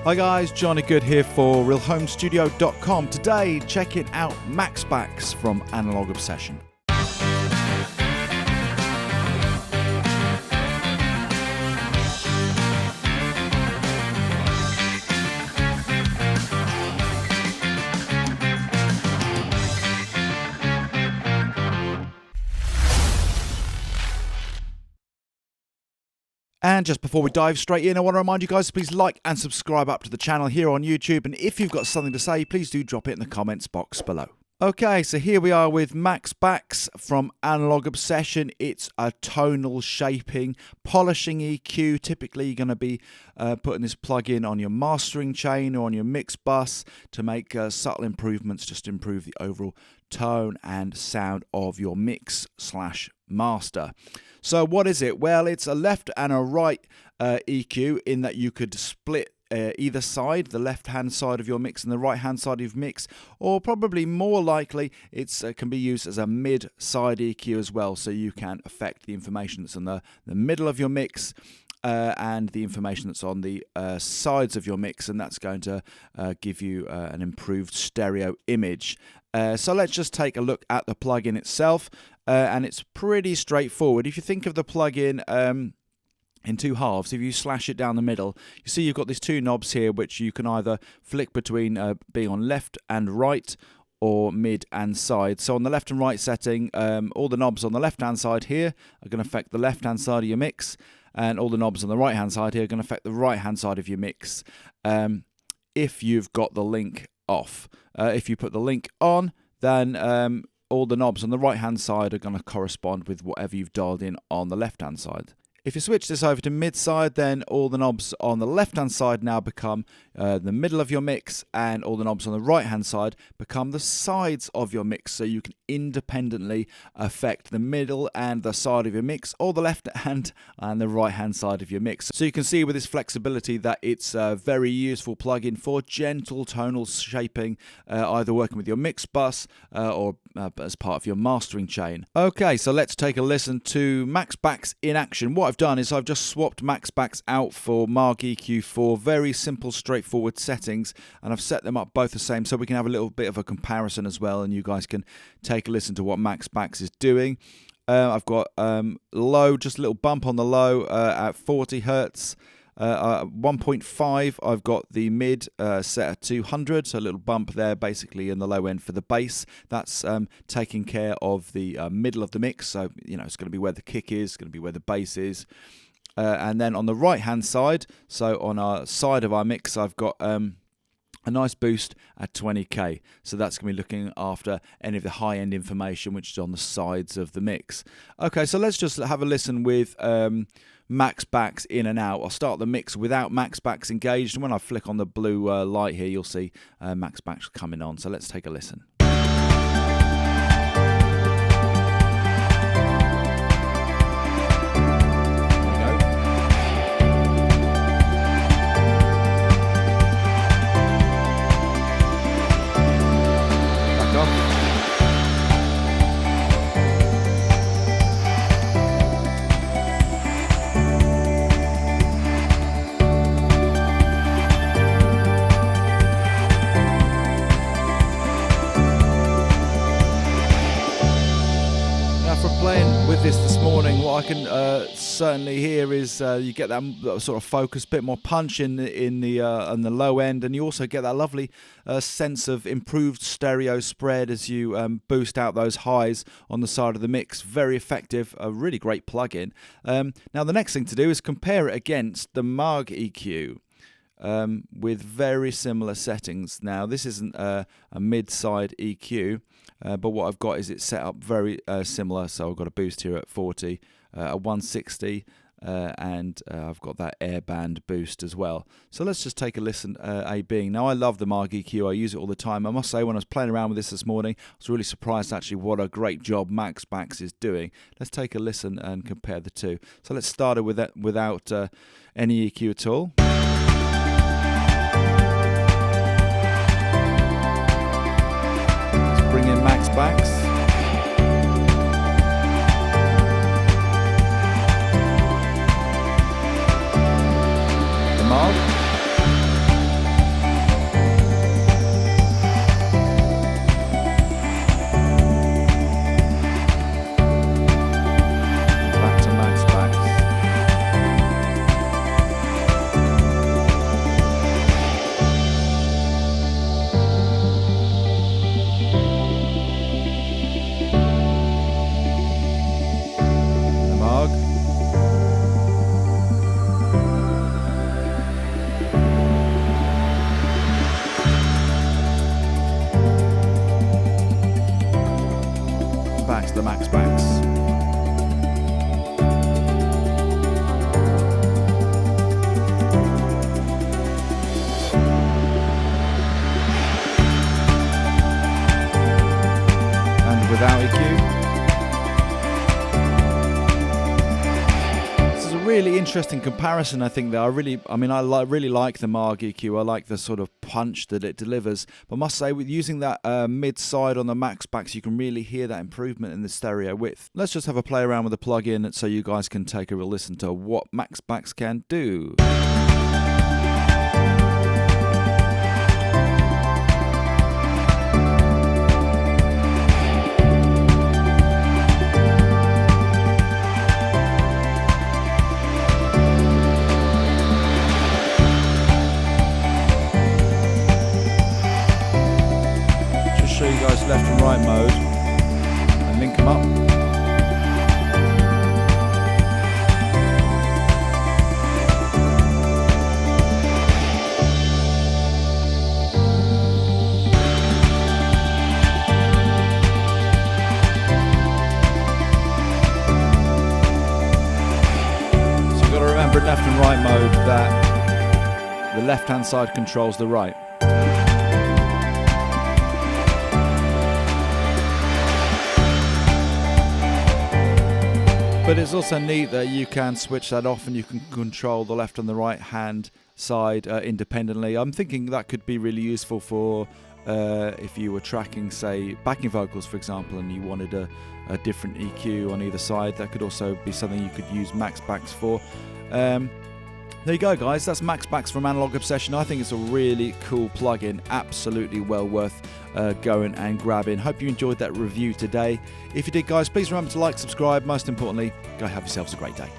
Hi guys, Johnny Good here for RealHomeStudio.com. Today, checking out Max Bax from Analog Obsession. And just before we dive straight in, I want to remind you guys to please like and subscribe up to the channel here on YouTube. And if you've got something to say, please do drop it in the comments box below. Okay, so here we are with Max Bax from Analog Obsession. It's a tonal shaping, polishing EQ. Typically, you're going to be putting this plug-in on your mastering chain or on your mix bus to make subtle improvements, just to improve the overall tone and sound of your mix/master. So what is it? Well, it's a left and a right EQ in that you could split either side, the left-hand side of your mix and the right-hand side of your mix, or probably more likely it can be used as a mid-side EQ as well, so you can affect the information that's on the middle of your mix and the information that's on the sides of your mix, and that's going to give you an improved stereo image. So let's just take a look at the plugin itself, and it's pretty straightforward. If you think of the plugin in two halves, if you slash it down the middle, you see you've got these two knobs here which you can either flick between being on left and right or mid and side. So on the left and right setting, all the knobs on the left hand side here are going to affect the left hand side of your mix, and all the knobs on the right hand side here are going to affect the right hand side of your mix if you've got the link off. If you put the link on, then all the knobs on the right hand side are going to correspond with whatever you've dialed in on the left hand side. If you switch this over to mid-side, then all the knobs on the left-hand side now become the middle of your mix, and all the knobs on the right-hand side become the sides of your mix, so you can independently affect the middle and the side of your mix, or the left hand and the right-hand side of your mix. So you can see with this flexibility that it's a very useful plugin for gentle tonal shaping, either working with your mix bus or as part of your mastering chain. Okay, so let's take a listen to Max Bax in action. What I've done is I've just swapped Max Bax out for Maag EQ for very simple, straightforward settings, and I've set them up both the same so we can have a little bit of a comparison as well, and you guys can take a listen to what Max Bax is doing. I've got low, just a little bump on the low at 40 Hertz. 1.5, I've got the mid set at 200, so a little bump there basically in the low end for the bass. That's taking care of the middle of the mix, so you know it's going to be where the kick is, it's going to be where the bass is. And then on the right hand side, so on our side of our mix, I've got a nice boost at 20k, so that's going to be looking after any of the high-end information which is on the sides of the mix. Okay, so let's just have a listen with Max Bax in and out. I'll start the mix without Max Bax engaged, and when I flick on the blue light here, you'll see Max Bax coming on. So let's take a listen. Playing with this morning, what I can certainly hear is you get that sort of focus, bit more punch on the low end, and you also get that lovely sense of improved stereo spread as you boost out those highs on the side of the mix. Very effective, a really great plugin. Now the next thing to do is compare it against the Maag EQ. With very similar settings. Now this isn't a mid-side EQ, but what I've got is it's set up very similar. So I've got a boost here at 40, a 160, and I've got that airband boost as well. So let's just take a listen, A being. Now I love the Maag EQ, I use it all the time. I must say when I was playing around with this morning, I was really surprised actually what a great job Max Bax is doing. Let's take a listen and compare the two. So let's start it with that, without any EQ at all. Bring in Max Bax. The Maag. really interesting comparison, I think. That I really like the Maag EQ. I like the sort of punch that it delivers. But I must say, with using that mid side on the Max Bax, you can really hear that improvement in the stereo width. Let's just have a play around with the plug-in so you guys can take a real listen to what Max Bax can do. Show you guys left and right mode and link them up. So you've got to remember in left and right mode that the left hand side controls the right. But it's also neat that you can switch that off and you can control the left and the right hand side independently. I'm thinking that could be really useful for if you were tracking, say, backing vocals, for example, and you wanted a different EQ on either side. That could also be something you could use Max Bax for. There you go, guys. That's Max Bax from Analog Obsession. I think it's a really cool plugin. Absolutely well worth going and grabbing. Hope you enjoyed that review today. If you did, guys, please remember to like, subscribe. Most importantly, go have yourselves a great day.